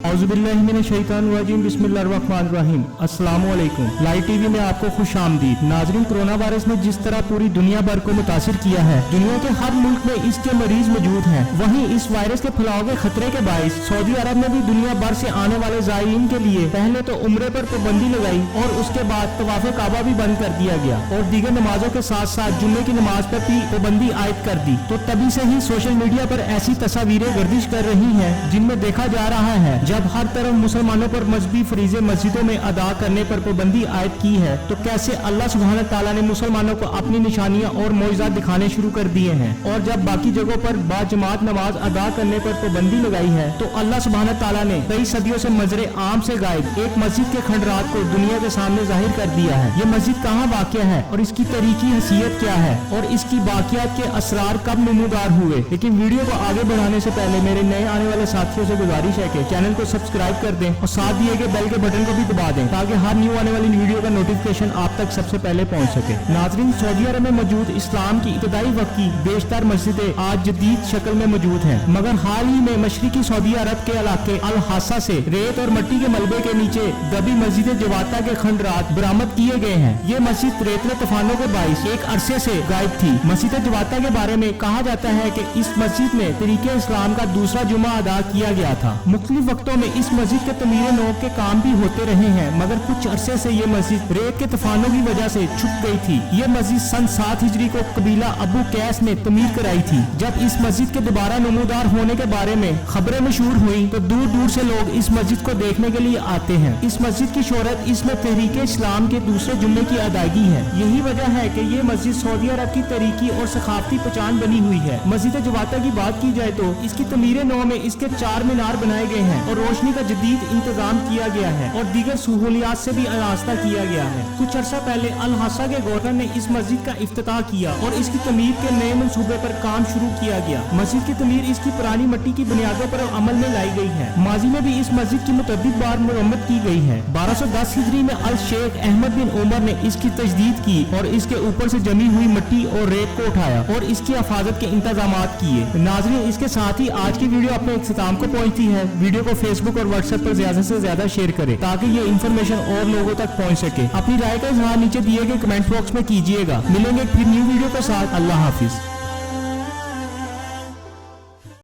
औज़ुबिल्लाहिमिनश्शैतानिर्रजीम बिस्मिल्लाहिर्रहमानिर्रहीम। अस्सलामुअलैकुम। Live TV में आपको खुश आमदीद। नाज़रीन, कोरोना वायरस ने जिस तरह पूरी दुनिया भर को मुतासिर किया है, दुनिया के हर मुल्क में इसके मरीज मौजूद हैं। वहीं इस वायरस के फैलाव के खतरे के बाइस सऊदी अरब में भी दुनिया भर से आने वाले ज़ायरीन के लिए पहले तो उम्रे पर पाबंदी लगाई और उसके बाद तवाफ़े काबा भी बंद कर दिया गया और दीगर नमाजों के साथ साथ जुम्मे की नमाज पर भी पाबंदी आयद कर दी। तो तभी से ही सोशल मीडिया पर ऐसी तस्वीरें गर्दिश कर रही हैं जिनमें देखा जा रहा है जब हर तरफ मुसलमानों पर मजहबी फरीज़े मस्जिदों में अदा करने पर पाबंदी आयद की है, तो कैसे अल्लाह सुब्हानहू तआला ने मुसलमानों को अपनी निशानियां और मौजज़ात दिखाने शुरू कर दिए हैं। और जब बाकी जगहों पर बाजमात नमाज अदा करने पर पाबंदी लगाई है, तो अल्लाह सुब्हानहू तआला ने कई सदियों से मजरे आम से गायब एक मस्जिद के खंडरात को दुनिया के सामने जाहिर कर दिया है। ये मस्जिद कहाँ वाक़या है और इसकी तरीकी हैसियत क्या है और इसकी बाकियात के असरार कब नमूदार हुए। लेकिन वीडियो को आगे बढ़ाने से पहले मेरे नए आने वाले साथियों से गुजारिश है कि चैनल को सब्सक्राइब कर दें और साथ दिए गए बेल के बटन को भी दबा दें ताकि हर न्यू आने वाली वीडियो का नोटिफिकेशन आप तक सबसे पहले पहुंच सके। नाज़रीन, सऊदी अरब में मौजूद इस्लाम की इब्तदाई वक्त की बेशतर मस्जिदें आज जदीद शक्ल में मौजूद हैं, मगर हाल ही में मशरिकी सऊदी अरब के इलाके अल हासा से रेत और मिट्टी के मलबे के नीचे दबी मस्जिद जवाता के खंडरात बरामद किए गए हैं। ये मस्जिद रेतले तूफानों के बाइस एक अरसे से गायब थी। मस्जिद जवाता के बारे में कहा जाता है कि इस मस्जिद में तरीके इस्लाम का दूसरा जुमा अदा किया गया था। मुख्तलिफ वक्तों में इस मस्जिद के तमीर नौ के काम भी होते रहे हैं, मगर कुछ अरसे से ये मस्जिद रेत के तूफानों की वजह से छुप गई थी। ये मस्जिद सन 7 हिजरी को कबीला अबू कैस ने तमीर कराई थी। जब इस मस्जिद के दोबारा नमूदार होने के बारे में खबरें मशहूर हुई तो दूर दूर से लोग इस मस्जिद को देखने के लिए आते हैं। इस मस्जिद की शोहरत इसमें तहरीके इस्लाम के दूसरे जुम्मे की अदायगी है। यही वजह है कि ये मस्जिद सऊदी अरब की तरीकी और सकाफती पहचान बनी हुई है। मस्जिद जवाता की बात की जाए तो इसकी तमीर नौ में इसके 4 मीनार बनाए गए हैं और रोशनी का जदीद इंतजाम किया गया है और दीगर सहूलियात से भी आरास्ता किया गया है। कुछ अर्सा पहले अल हासा के गवर्नर ने इस मस्जिद का इफ्तिताह किया और इसकी तमीर के नए मंसूबे पर काम शुरू किया गया। मस्जिद की तमीर इसकी पुरानी मिट्टी की बुनियादों पर अमल में लाई गई है। माजी में भी इस मस्जिद की मुतअद्दिद बार मुरम्मत की गई है। 1210 हिजरी में अल शेख अहमद बिन उमर ने इसकी तजदीद की और इसके ऊपर से जमी हुई मिट्टी और रेत को उठाया और इसकी हिफाजत के इंतजामात किए। नाज़रीन, इसके साथ ही आज की वीडियो अपने इख्तिताम को पहुंचती है। वीडियो को फेसबुक और व्हाट्सएप पर ज्यादा से ज्यादा शेयर करें ताकि ये इन्फॉर्मेशन और लोगों तक पहुंच सके। अपनी राय का इज़हार नीचे दिए गए कमेंट बॉक्स में कीजिएगा। मिलेंगे फिर न्यू वीडियो के साथ। अल्लाह हाफिज।